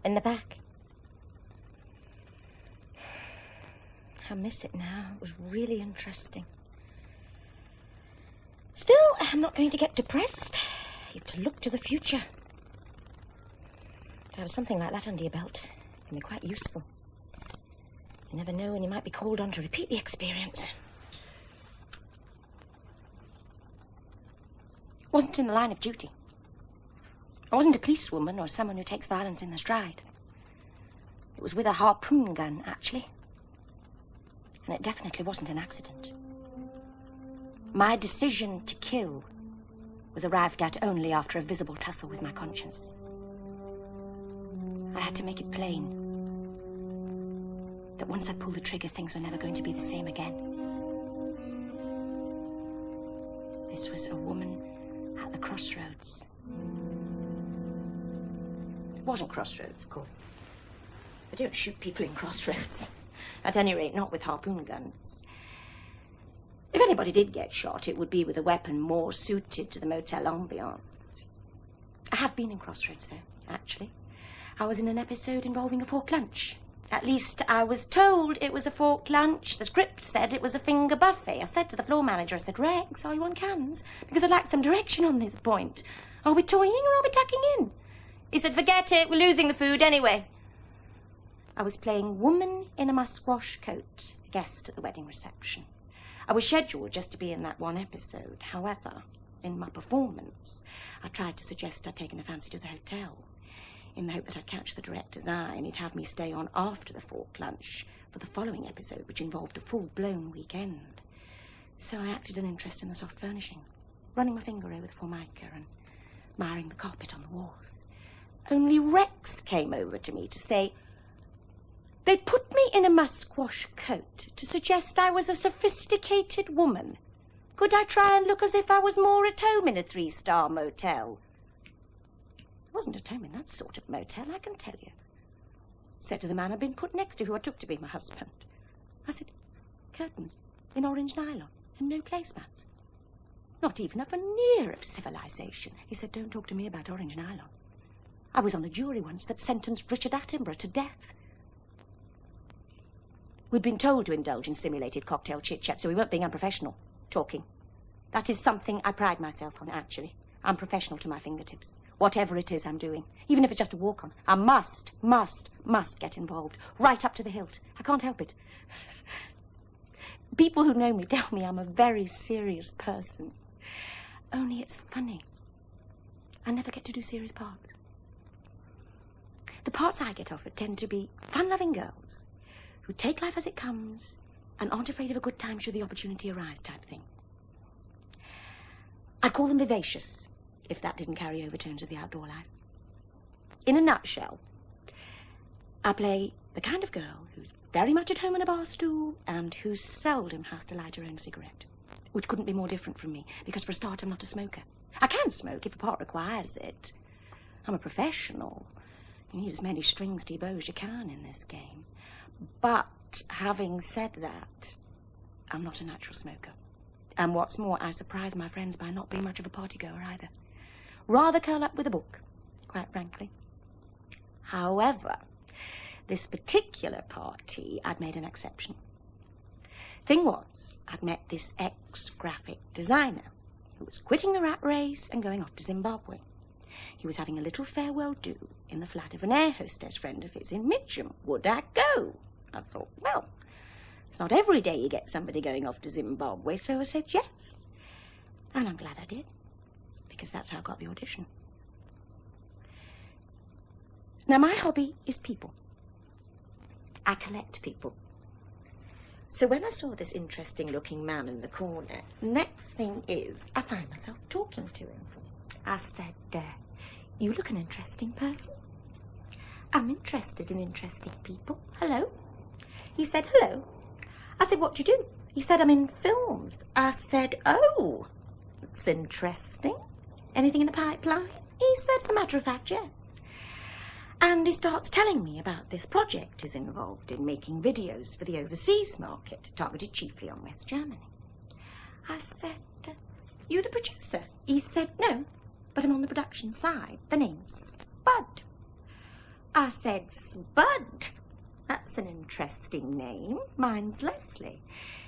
in the back. I miss it now. It was really interesting. Still, I'm not going to get depressed. You have to look to the future. To have something like that under your belt can be quite useful. You never know when you might be called on to repeat the experience. It wasn't in the line of duty. I wasn't a policewoman or someone who takes violence in their stride. It was with a harpoon gun, actually. And it definitely wasn't an accident. My decision to kill was arrived at only after a visible tussle with my conscience. I had to make it plain that once I'd pulled the trigger, things were never going to be the same again. This was a woman at the crossroads. It wasn't crossroads, of course. They don't shoot people in crossroads. At any rate, not with harpoon guns. If anybody did get shot, it would be with a weapon more suited to the motel ambiance. I have been in crossroads, though, actually. I was in an episode involving a forked lunch. At least I was told it was a forked lunch. The script said it was a finger buffet. I said to the floor manager, I said, Rex, are you on cans? Because I'd like some direction on this point. Are we toying or are we tucking in? He said, forget it, we're losing the food anyway. I was playing Woman in a Musquash Coat, a guest at the wedding reception. I was scheduled just to be in that one episode. However, in my performance, I tried to suggest I'd taken a fancy to the hotel, in the hope that I'd catch the director's eye and he'd have me stay on after the forked lunch for the following episode, which involved a full-blown weekend. So I acted an interest in the soft furnishings, running my finger over the formica and admiring the carpet on the walls. Only Rex came over to me to say they'd put me in a musquash coat to suggest I was a sophisticated woman. Could I try and look as if I was more at home in a 3-star motel? I wasn't at home in that sort of motel, I can tell you. Said to the man I'd been put next to, who I took to be my husband. I said, curtains in orange nylon and no placemats. Not even a veneer of civilization. He said, don't talk to me about orange nylon. I was on a jury once that sentenced Richard Attenborough to death. We'd been told to indulge in simulated cocktail chit-chat, so we weren't being unprofessional, talking. That is something I pride myself on, actually. I'm professional to my fingertips. Whatever it is I'm doing, even if it's just a walk-on, I must get involved, right up to the hilt. I can't help it. People who know me tell me I'm a very serious person. Only it's funny. I never get to do serious parts. The parts I get offered tend to be fun-loving girls who take life as it comes and aren't afraid of a good time should the opportunity arise type thing. I'd call them vivacious, if that didn't carry overtones of the outdoor life. In a nutshell, I play the kind of girl who's very much at home in a bar stool and who seldom has to light her own cigarette, which couldn't be more different from me, because for a start I'm not a smoker. I can smoke if a part requires it. I'm a professional. You need as many strings to your bow as you can in this game. But having said that, I'm not a natural smoker. And what's more, I surprise my friends by not being much of a party-goer either. Rather curl up with a book, quite frankly. However, this particular party, I'd made an exception. Thing was, I'd met this ex-graphic designer who was quitting the rat race and going off to Zimbabwe. He was having a little farewell do in the flat of an air hostess friend of his in Mitcham. Would I go? I thought, well, it's not every day you get somebody going off to Zimbabwe, so I said yes. And I'm glad I did, because that's how I got the audition. Now, my hobby is people. I collect people. So when I saw this interesting-looking man in the corner, next thing is I find myself talking to him. I said, you look an interesting person. I'm interested in interesting people. Hello? He said, hello. I said, what do you do? He said, I'm in films. I said, oh, that's interesting. Anything in the pipeline? He said, as a matter of fact, yes. And he starts telling me about this project he's involved in, making videos for the overseas market, targeted chiefly on West Germany. I said, you the producer? He said, no, but I'm on the production side. The name's Spud. I said, Spud. That's an interesting name. Mine's Leslie.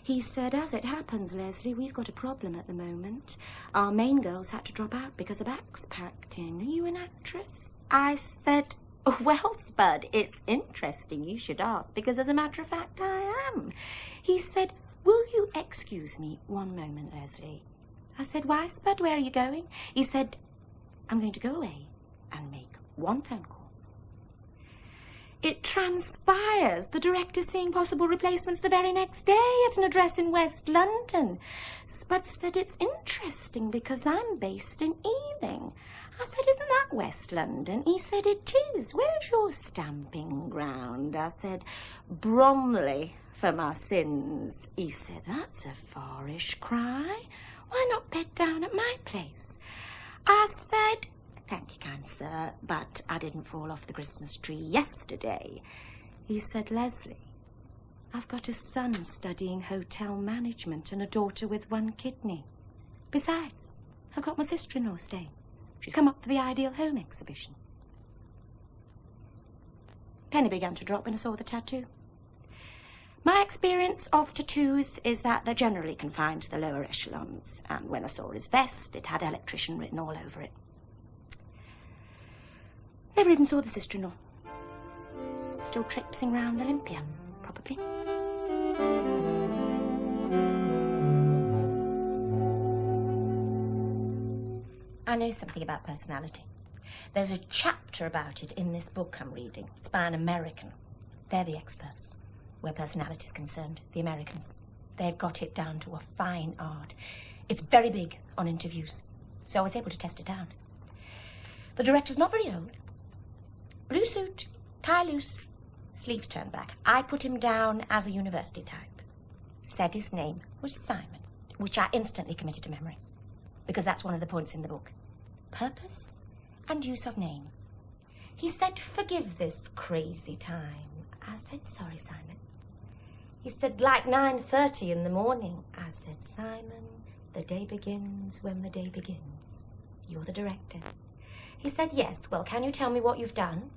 He said, as it happens, Leslie, we've got a problem at the moment. Our main girls had to drop out because her back's packed in. Are you an actress? I said, well, Spud, it's interesting you should ask, because as a matter of fact, I am. He said, will you excuse me one moment, Leslie? I said, why, Spud, where are you going? He said, I'm going to go away and make one phone call. It transpires the director's seeing possible replacements the very next day at an address in West London. Spud said, it's interesting because I'm based in Ealing. I said, isn't that West London? He said, it is. Where's your stamping ground? I said, Bromley, for my sins. He said, that's a farish cry. Why not bed down at my place? I said, thank you, kind sir, but I didn't fall off the Christmas tree yesterday. He said, Leslie, I've got a son studying hotel management and a daughter with one kidney. Besides, I've got my sister-in-law staying. She's come up for the Ideal Home exhibition. Penny began to drop when I saw the tattoo. My experience of tattoos is that they're generally confined to the lower echelons, and when I saw his vest, it had electrician written all over it. Never even saw the sister-in-law. Still traipsing round Olympia, probably. I know something about personality. There's a chapter about it in this book I'm reading. It's by an American. They're the experts. Where personality is concerned, the Americans. They've got it down to a fine art. It's very big on interviews, so I was able to test it down. The director's not very old. Blue suit, tie loose, sleeves turned back. I put him down as a university type. Said his name was Simon, which I instantly committed to memory, because that's one of the points in the book. Purpose and use of name. He said, forgive this crazy time. I said, sorry, Simon. He said, like 9:30 in the morning. I said, Simon, the day begins when the day begins. You're the director. He said, yes, well, can you tell me what you've done?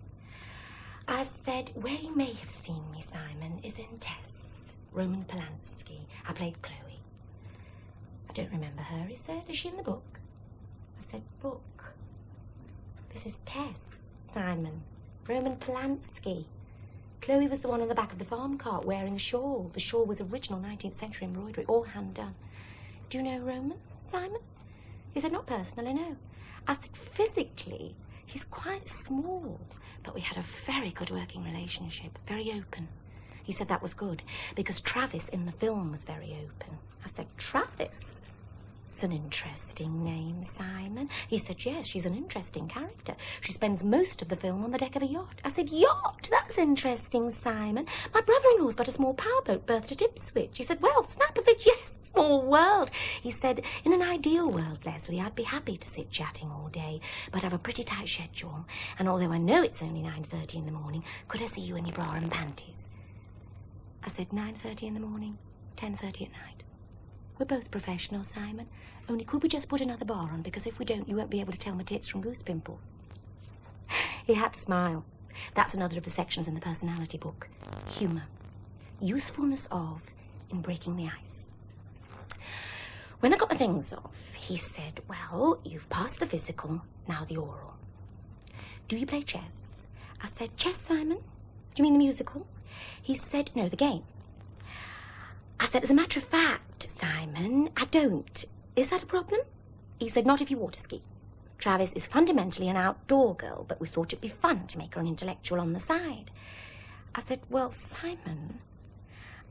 I said, where you may have seen me, Simon, is in Tess, Roman Polanski. I played Chloe. I don't remember her, he said. Is she in the book? I said, book. This is Tess, Simon, Roman Polanski. Chloe was the one on the back of the farm cart wearing a shawl. The shawl was original 19th century embroidery, all hand done. Do you know Roman, Simon? He said, not personally, no. I said, physically, he's quite small, but we had a very good working relationship, very open. He said that was good, because Travis in the film was very open. I said, Travis? It's an interesting name, Simon. He said, yes, she's an interesting character. She spends most of the film on the deck of a yacht. I said, yacht? That's interesting, Simon. My brother-in-law's got a small powerboat berthed at Ipswich. He said, well, snap. I said, yes. Small world. He said, in an ideal world, Leslie, I'd be happy to sit chatting all day, but I've a pretty tight schedule, and although I know it's only 9:30 in the morning, could I see you in your bra and panties? I said, 9:30 in the morning, 10:30 at night. We're both professionals, Simon, only could we just put another bar on, because if we don't, you won't be able to tell my tits from goose pimples. He had to smile. That's another of the sections in the personality book. Humour. Usefulness of in breaking the ice. When I got my things off, he said, well, you've passed the physical, now the oral. Do you play chess? I said, chess, Simon? Do you mean the musical? He said, no, the game. I said, as a matter of fact, Simon, I don't. Is that a problem? He said, not if you water ski. Travis is fundamentally an outdoor girl, but we thought it'd be fun to make her an intellectual on the side. I said, well, Simon,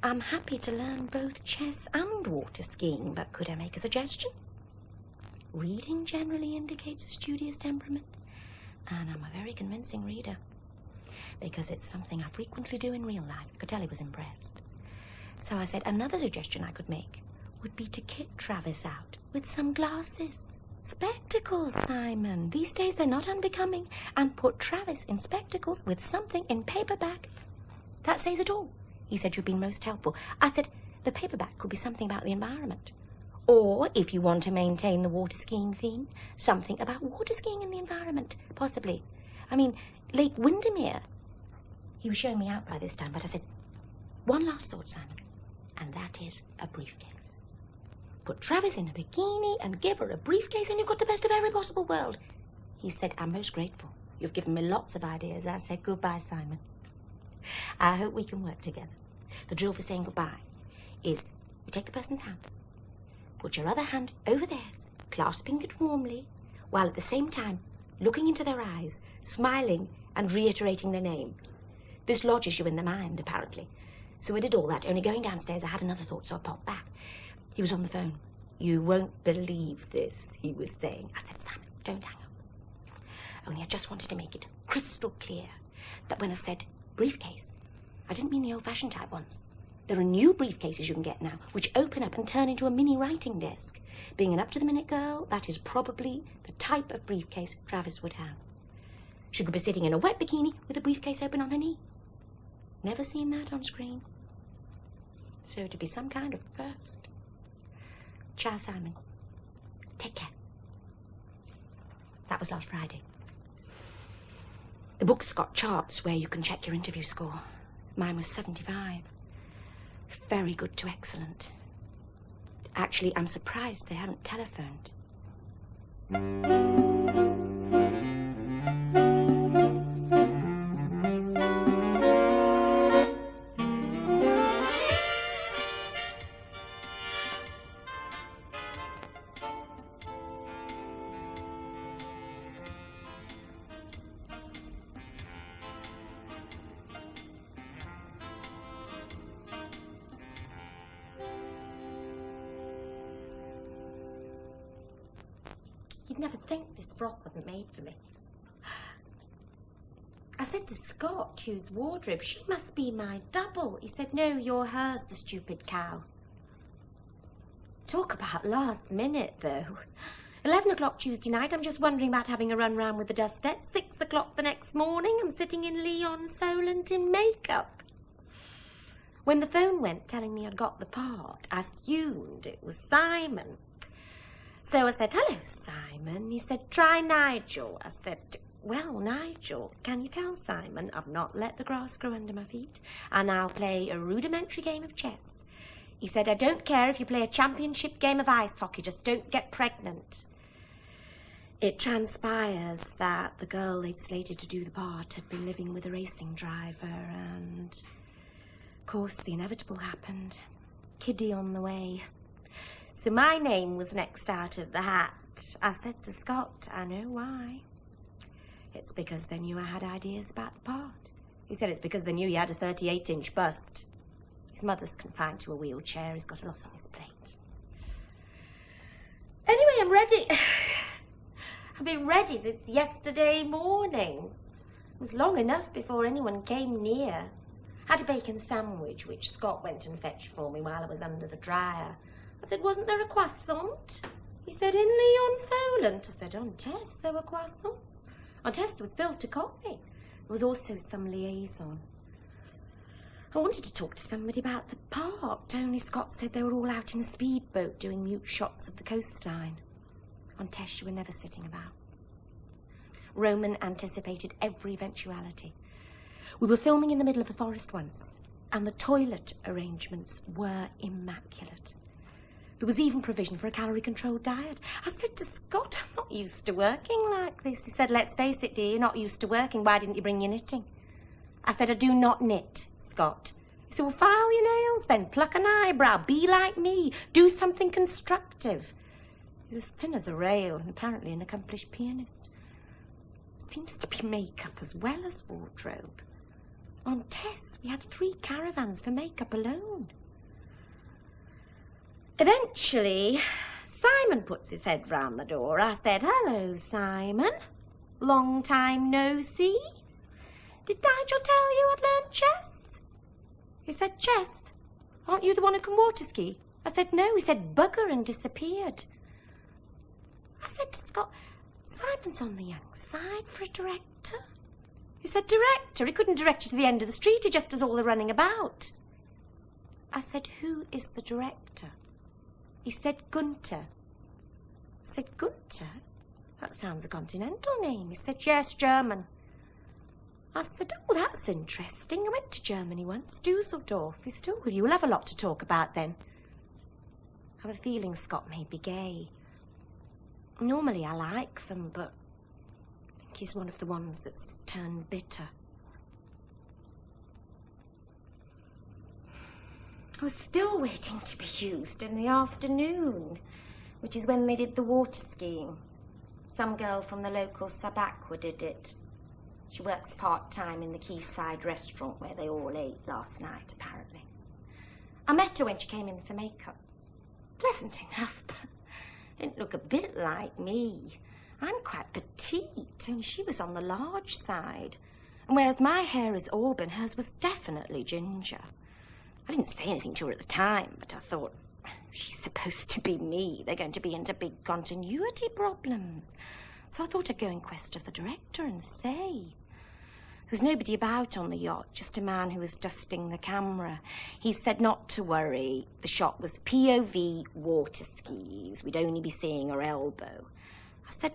I'm happy to learn both chess and water skiing, but could I make a suggestion? Reading generally indicates a studious temperament, and I'm a very convincing reader, because it's something I frequently do in real life. I could tell he was impressed. So I said, another suggestion I could make would be to kit Travis out with some glasses. Spectacles, Simon. These days they're not unbecoming. And put Travis in spectacles with something in paperback. That says it all. He said, you've been most helpful. I said, the paperback could be something about the environment. Or, if you want to maintain the water skiing theme, something about water skiing in the environment, possibly. I mean, Lake Windermere. He was showing me out by this time, but I said, one last thought, Simon, and that is a briefcase. Put Travis in a bikini and give her a briefcase and you've got the best of every possible world. He said, I'm most grateful. You've given me lots of ideas. I said, goodbye, Simon. I hope we can work together. The drill for saying goodbye is you take the person's hand, put your other hand over theirs, clasping it warmly, while at the same time looking into their eyes, smiling and reiterating their name. This lodges you in the mind, apparently. So I did all that, only going downstairs I had another thought, so I popped back. He was on the phone. You won't believe this, he was saying. I said, Simon, don't hang up. Only I just wanted to make it crystal clear that when I said briefcase, I didn't mean the old-fashioned type ones. There are new briefcases you can get now, which open up and turn into a mini writing desk. Being an up-to-the-minute girl, that is probably the type of briefcase Travis would have. She could be sitting in a wet bikini with a briefcase open on her knee. Never seen that on screen. So to be some kind of first. Ciao, Simon. Take care. That was last Friday. The book's got charts where you can check your interview score. Mine was 75. Very good to excellent. Actually, I'm surprised they haven't telephoned. You'd never think this frock wasn't made for me. I said to Scott, whose wardrobe, she must be my double. He said, no, you're hers, the stupid cow. Talk about last minute, though. 11 o'clock Tuesday night, I'm just wondering about having a run round with the dustette. 6 o'clock the next morning, I'm sitting in Leon Solent in makeup. When the phone went telling me I'd got the part, I assumed it was Simon. So I said, hello, Simon. He said, try Nigel. I said, well, Nigel, can you tell Simon I've not let the grass grow under my feet? I now play a rudimentary game of chess. He said, I don't care if you play a championship game of ice hockey, just don't get pregnant. It transpires that the girl they'd slated to do the part had been living with a racing driver and, of course, the inevitable happened. Kiddie on the way. So my name was next out of the hat. I said to Scott, I know why. It's because they knew I had ideas about the part. He said it's because they knew you had a 38-inch bust. His mother's confined to a wheelchair. He's got a lot on his plate. Anyway, I'm ready. I've been ready since yesterday morning. It was long enough before anyone came near. Had a bacon sandwich, which Scott went and fetched for me while I was under the dryer. I said, wasn't there a croissant? He said, in Leon Solent. I said, on Tess, there were croissants. On Tess, there was filled to coffee. There was also some liaison. I wanted to talk to somebody about the part. Tony Scott said they were all out in a speedboat doing mute shots of the coastline. On Tess, you were never sitting about. Roman anticipated every eventuality. We were filming in the middle of the forest once, and the toilet arrangements were immaculate. There was even provision for a calorie-controlled diet. I said to Scott, I'm not used to working like this. He said, let's face it, dear, you're not used to working. Why didn't you bring your knitting? I said, I do not knit, Scott. He said, well, file your nails then. Pluck an eyebrow. Be like me. Do something constructive. He's as thin as a rail and apparently an accomplished pianist. Seems to be makeup as well as wardrobe. On Tess, we had 3 caravans for makeup alone. Eventually, Simon puts his head round the door. I said, hello, Simon. Long time no see. Did Nigel tell you I'd learned chess? He said, chess? Aren't you the one who can water ski? I said, no. He said, bugger, and disappeared. I said to Scott, Simon's on the young side for a director. He said, director? He couldn't direct you to the end of the street. He just does all the running about. I said, who is the director? He said, Gunter. I said, Gunter? That sounds a continental name. He said, yes, German. I said, oh, that's interesting. I went to Germany once, Dusseldorf. He said, oh, well, you'll have a lot to talk about then. I have a feeling Scott may be gay. Normally I like them, but I think he's one of the ones that's turned bitter. I was still waiting to be used in the afternoon, which is when they did the water skiing. Some girl from the local sub-aqua did it. She works part-time in the Quayside restaurant where they all ate last night, apparently. I met her when she came in for makeup. Pleasant enough, but didn't look a bit like me. I'm quite petite, only she was on the large side. And whereas my hair is auburn, hers was definitely ginger. I didn't say anything to her at the time, but I thought, she's supposed to be me. They're going to be into big continuity problems. So I thought I'd go in quest of the director and say. There was nobody about on the yacht, just a man who was dusting the camera. He said not to worry. The shot was POV water skis. We'd only be seeing her elbow. I said,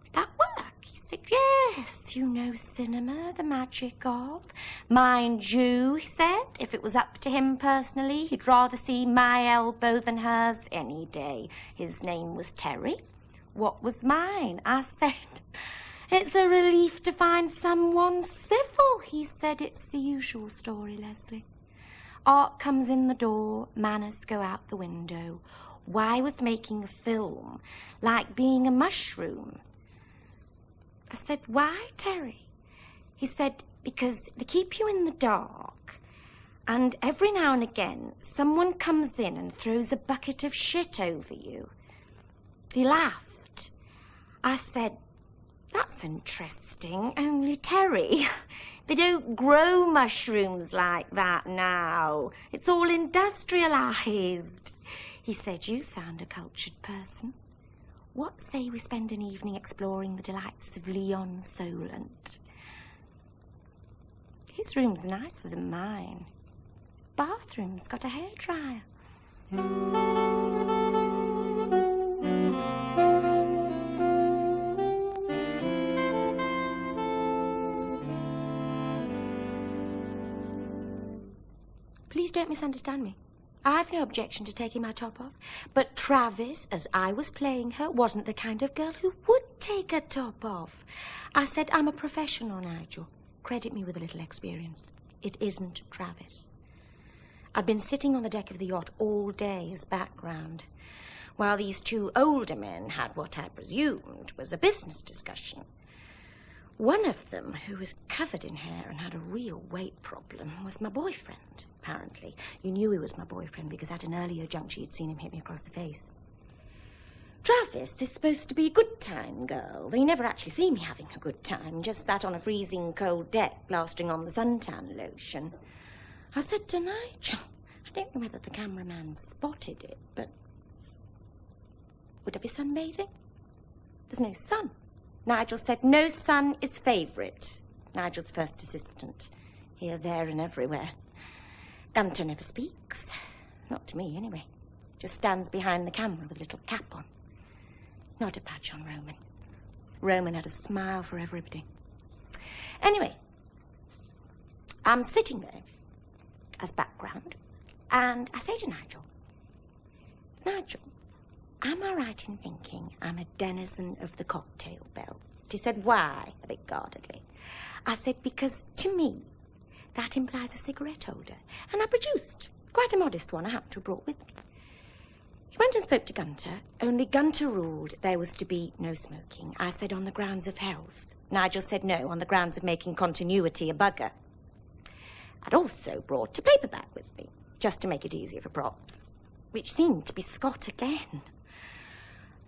would that work? He said, yes, you know cinema, the magic of. Mind you, he said, if it was up to him personally, he'd rather see my elbow than hers any day. His name was Terry. What was mine? I said, it's a relief to find someone civil. He said, it's the usual story, Leslie. Art comes in the door, manners go out the window. Why was making a film like being a mushroom? I said, why, Terry? He said, because they keep you in the dark, and every now and again someone comes in and throws a bucket of shit over you. He laughed. I said, that's interesting, only Terry, they don't grow mushrooms like that now. It's all industrialised. He said, you sound a cultured person. What say we spend an evening exploring the delights of Leon Solent? His room's nicer than mine. Bathroom's got a hairdryer. Please don't misunderstand me. I've no objection to taking my top off. But Travis, as I was playing her, wasn't the kind of girl who would take her top off. I said, I'm a professional, Nigel. Credit me with a little experience. It isn't Travis. I'd been sitting on the deck of the yacht all day as background, while these two older men had what I presumed was a business discussion. One of them, who was covered in hair and had a real weight problem, was my boyfriend, apparently. You knew he was my boyfriend because at an earlier juncture you'd seen him hit me across the face. Travis is supposed to be a good time girl, though you never actually see me having a good time, just sat on a freezing cold deck, plastering on the suntan lotion. I said to Nigel, I don't know whether the cameraman spotted it, but would I be sunbathing? There's no sun. Nigel said, no sun is favourite. Nigel's first assistant. Here, there and everywhere. Gunter never speaks. Not to me, anyway. Just stands behind the camera with a little cap on. Not a patch on Roman. Roman had a smile for everybody. Anyway, I'm sitting there as background, and I say to Nigel, Nigel, am I right in thinking I'm a denizen of the cocktail belt? He said, why? A bit guardedly. I said, because to me, that implies a cigarette holder. And I produced quite a modest one I happened to have brought with me. He went and spoke to Gunter, only Gunter ruled there was to be no smoking. I said, on the grounds of health. Nigel said no, on the grounds of making continuity a bugger. I'd also brought a paperback with me, just to make it easier for props, which seemed to be Scott again.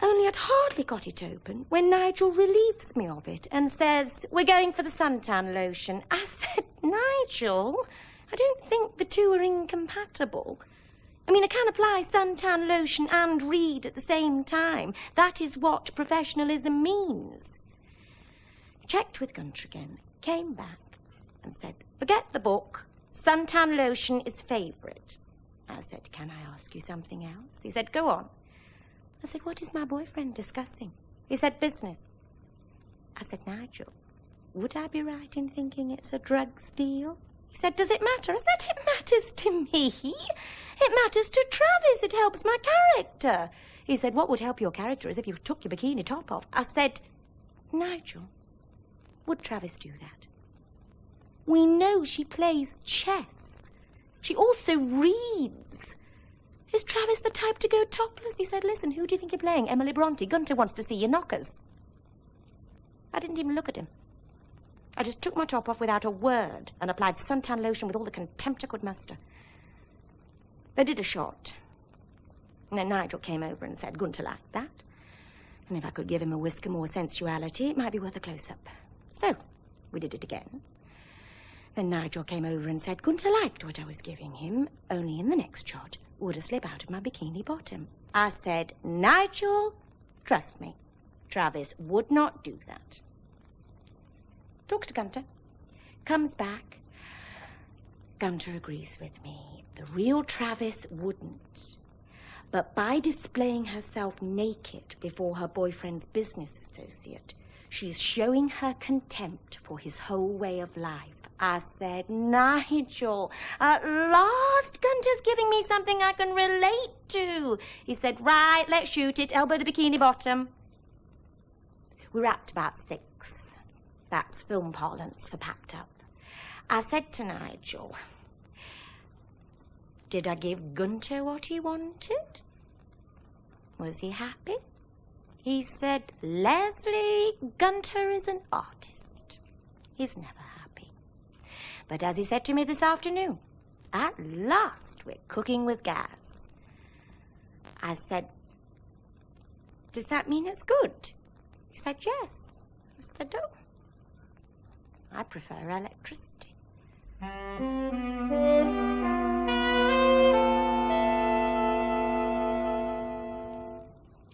Only I'd hardly got it open when Nigel relieves me of it and says, we're going for the suntan lotion. I said, Nigel, I don't think the two are incompatible. I mean, I can apply suntan lotion and read at the same time. That is what professionalism means. He checked with Gunter again, came back and said, forget the book. Suntan lotion is favourite. I said, can I ask you something else? He said, go on. I said, what is my boyfriend discussing? He said, business. I said, Nigel, would I be right in thinking it's a drugs deal? He said, does it matter? I said, it matters to me. It matters to Travis. It helps my character. He said, what would help your character is if you took your bikini top off. I said, Nigel, would Travis do that? We know she plays chess. She also reads. Is Travis the type to go topless? He said, listen, who do you think you're playing? Emily Bronte. Gunter wants to see your knockers. I didn't even look at him. I just took my top off without a word and applied suntan lotion with all the contempt I could muster. They did a shot. And then Nigel came over and said, Gunter liked that. And if I could give him a whisker more sensuality, it might be worth a close-up. So, we did it again. Then Nigel came over and said, Gunter liked what I was giving him, only in the next shot would a slip out of my bikini bottom. I said, Nigel, trust me, Travis would not do that. Talks to Gunter, comes back. Gunter agrees with me. The real Travis wouldn't. But by displaying herself naked before her boyfriend's business associate, she's showing her contempt for his whole way of life. I said, Nigel, at last Gunter's giving me something I can relate to. He said, right, let's shoot it, elbow the bikini bottom. We wrapped about 6. That's film parlance for packed up. I said to Nigel, did I give Gunter what he wanted? Was he happy? He said, Leslie, Gunter is an artist. He's never happy. But as he said to me this afternoon, at last we're cooking with gas. I said, does that mean it's good? He said, yes. I said, oh, I prefer electricity.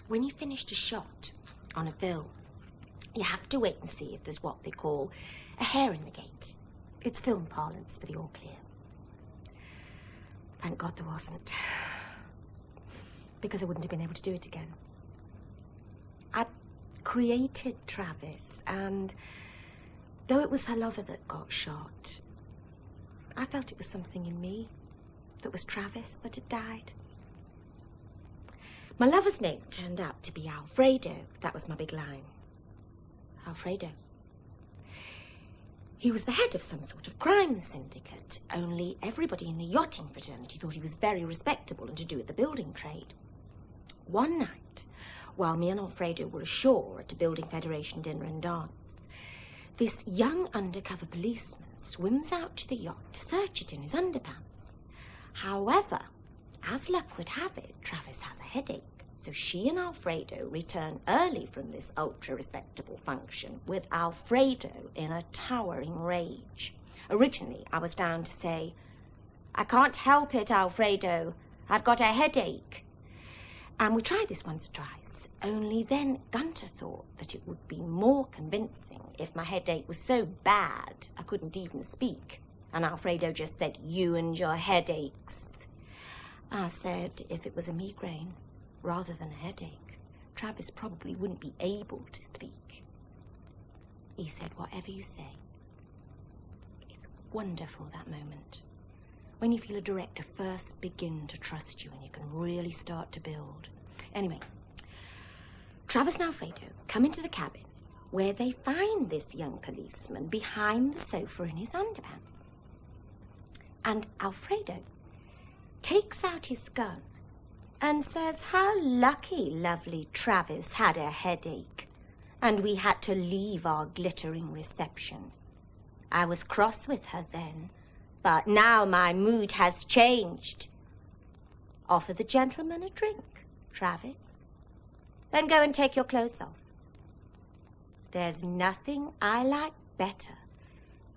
When you finished a shot on a film, you have to wait and see if there's what they call a hair in the gate. It's film parlance for the all clear. Thank God there wasn't, because I wouldn't have been able to do it again. I'd created Travis, and though it was her lover that got shot, I felt it was something in me that was Travis that had died. My lover's name turned out to be Alfredo. That was my big line. Alfredo. He was the head of some sort of crime syndicate, only everybody in the yachting fraternity thought he was very respectable and to do with the building trade. One night, while me and Alfredo were ashore at a building federation dinner and dance, this young undercover policeman swims out to the yacht to search it in his underpants. However, as luck would have it, Travis has a headache, so she and Alfredo return early from this ultra-respectable function, with Alfredo in a towering rage. Originally, I was down to say, I can't help it, Alfredo. I've got a headache. And we tried this once or twice, only then Gunter thought that it would be more convincing if my headache was so bad I couldn't even speak. And Alfredo just said, you and your headaches. I said, if it was a migraine rather than a headache, Travis probably wouldn't be able to speak. He said, whatever you say. It's wonderful, that moment, when you feel a director first begin to trust you and you can really start to build. Anyway, Travis and Alfredo come into the cabin where they find this young policeman behind the sofa in his underpants. And Alfredo takes out his gun and says how lucky lovely Travis had a headache and we had to leave our glittering reception. I was cross with her then, but now my mood has changed. Offer the gentleman a drink, Travis. Then go and take your clothes off. There's nothing I like better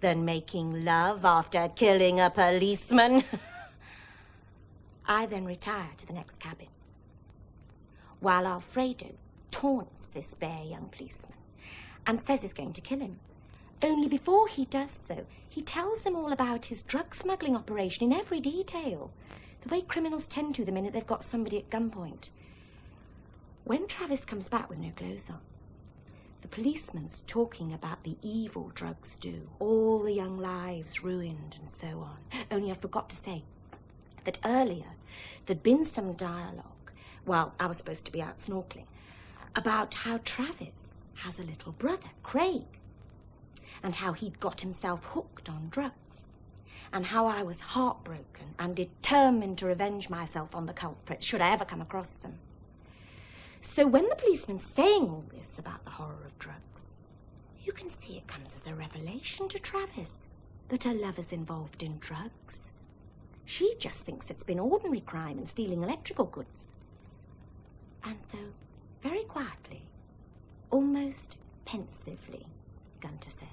than making love after killing a policeman. I then retire to the next cabin, while Alfredo taunts this bare young policeman and says he's going to kill him. Only before he does so, he tells him all about his drug smuggling operation in every detail, the way criminals tend to the minute they've got somebody at gunpoint. When Travis comes back with no clothes on, The policeman's talking about the evil drugs do, all the young lives ruined and so on. Only I forgot to say that earlier there'd been some dialogue, while I was supposed to be out snorkeling, about how Travis has a little brother, Craig, and how he'd got himself hooked on drugs, and how I was heartbroken and determined to revenge myself on the culprits should I ever come across them. So when the policeman's saying all this about the horror of drugs, you can see it comes as a revelation to Travis that her lover's involved in drugs. She just thinks it's been ordinary crime and stealing electrical goods. And so, very quietly, almost pensively, Gunter said,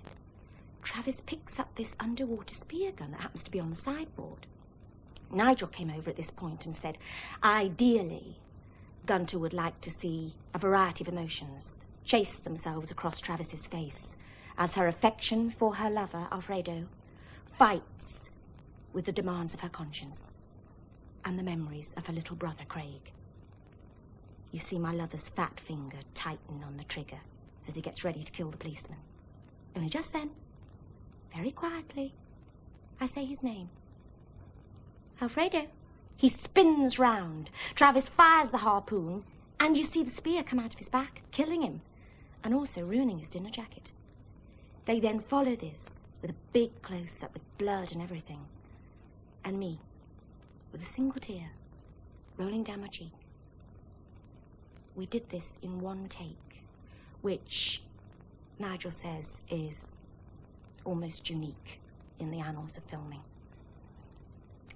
Travis picks up this underwater spear gun that happens to be on the sideboard. Nigel came over at this point and said, ideally, Gunter would like to see a variety of emotions chase themselves across Travis's face as her affection for her lover, Alfredo, fights with the demands of her conscience and the memories of her little brother, Craig. You see my lover's fat finger tighten on the trigger as he gets ready to kill the policeman. Only just then, very quietly, I say his name. Alfredo. He spins round. Travis fires the harpoon, and you see the spear come out of his back, killing him, and also ruining his dinner jacket. They then follow this with a big close-up with blood and everything, and me, with a single tear, rolling down my cheek. We did this in one take, which Nigel says is almost unique in the annals of filming.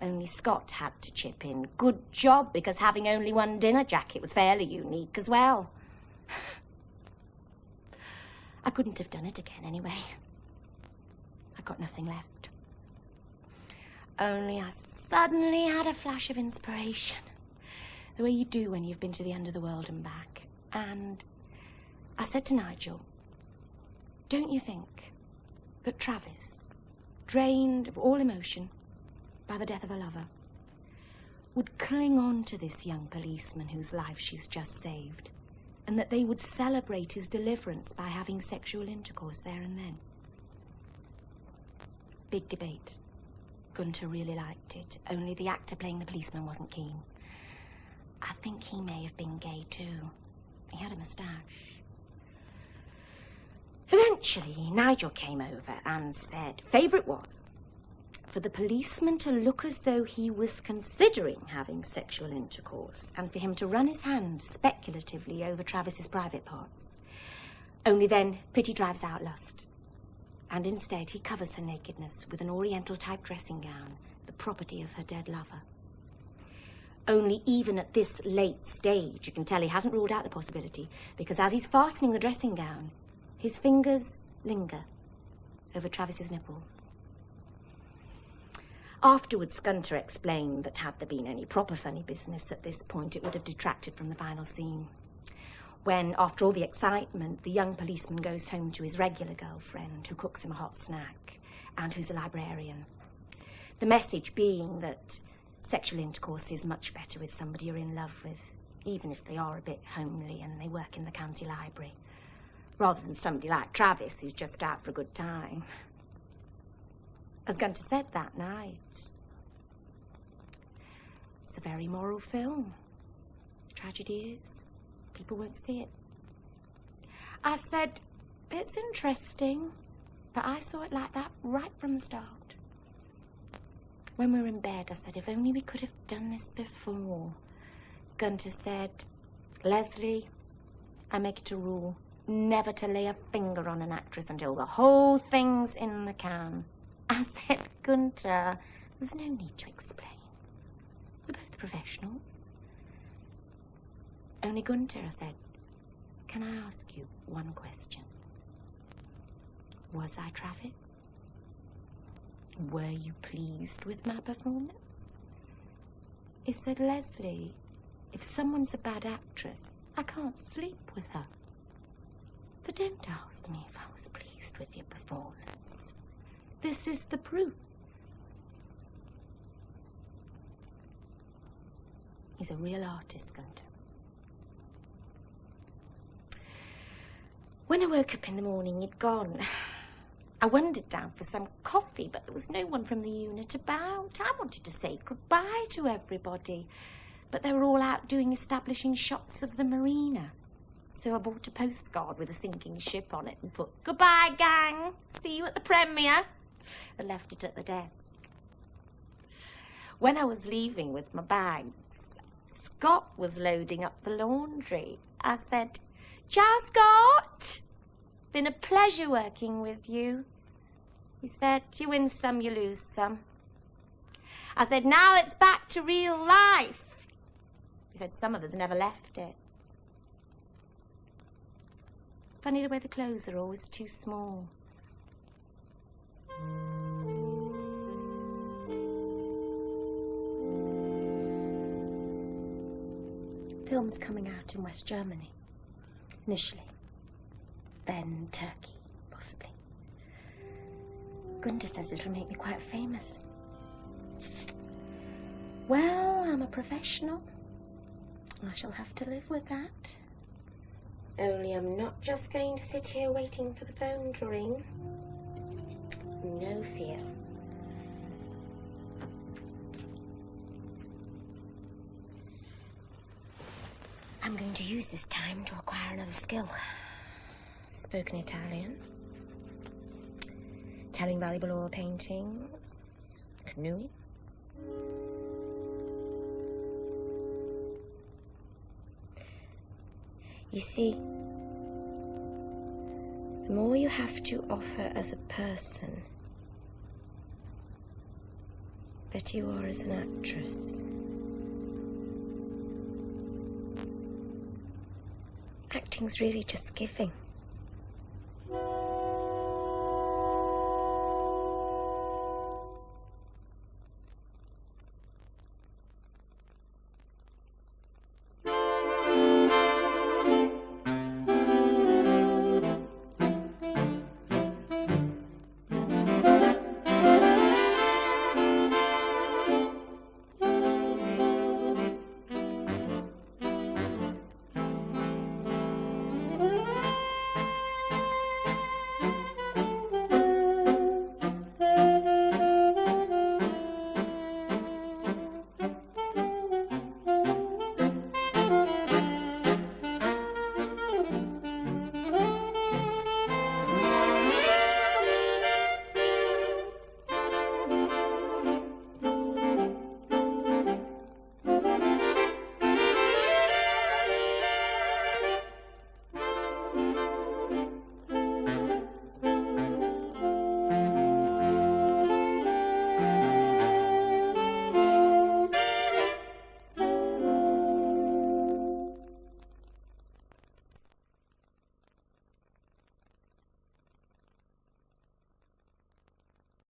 Only Scott had to chip in. Good job, because having only one dinner jacket was fairly unique as well. I couldn't have done it again anyway. I got nothing left. Only I suddenly had a flash of inspiration. The way you do when you've been to the end of the world and back. And I said to Nigel, don't you think that Travis, drained of all emotion by the death of a lover, would cling on to this young policeman whose life she's just saved, and that they would celebrate his deliverance by having sexual intercourse there and then? Big debate. Gunter really liked it, only the actor playing the policeman wasn't keen. I think he may have been gay too. He had a moustache. Eventually, Nigel came over and said favourite was for the policeman to look as though he was considering having sexual intercourse and for him to run his hand speculatively over Travis's private parts. Only then, pity drives out lust. And instead, he covers her nakedness with an oriental-type dressing gown, the property of her dead lover. Only even at this late stage, you can tell he hasn't ruled out the possibility, because as he's fastening the dressing gown, his fingers linger over Travis's nipples. Afterwards, Gunter explained that had there been any proper funny business at this point, it would have detracted from the final scene. When, after all the excitement, the young policeman goes home to his regular girlfriend, who cooks him a hot snack, and who's a librarian. The message being that sexual intercourse is much better with somebody you're in love with, even if they are a bit homely and they work in the county library, rather than somebody like Travis who's just out for a good time. As Gunter said that night, it's a very moral film. Tragedy is, people won't see it. I said, it's interesting, but I saw it like that right from the start. When we were in bed, I said, if only we could have done this before. Gunter said, Leslie, I make it a rule never to lay a finger on an actress until the whole thing's in the can. I said, Gunter, there's no need to explain. We're both professionals. Only Gunter, I said, can I ask you one question? Was I Travis? Were you pleased with my performance? He said, Leslie, if someone's a bad actress, I can't sleep with her. So don't ask me if I was pleased with your performance. This is the proof. He's a real artist, Gunter. When I woke up in the morning, he'd gone. I wandered down for some coffee, but there was no one from the unit about. I wanted to say goodbye to everybody, but they were all out doing establishing shots of the marina. So I bought a postcard with a sinking ship on it and put, "Goodbye, gang. See you at the premiere," and left it at the desk. When I was leaving with my bags, Scott was loading up the laundry. I said, "Ciao, Scott. Been a pleasure working with you." He said, "You win some, you lose some." I said, "Now it's back to real life." He said, "Some of us never left it." Funny the way the clothes are always too small. Film's coming out in West Germany, initially. Then Turkey, possibly. Gunther says it'll make me quite famous. Well, I'm a professional. I shall have to live with that. Only I'm not just going to sit here waiting for the phone to ring. No fear. I'm going to use this time to acquire another skill. Spoken Italian. Telling valuable oil paintings. Canoeing. You see, the more you have to offer as a person, the better you are as an actress. Acting's really just giving.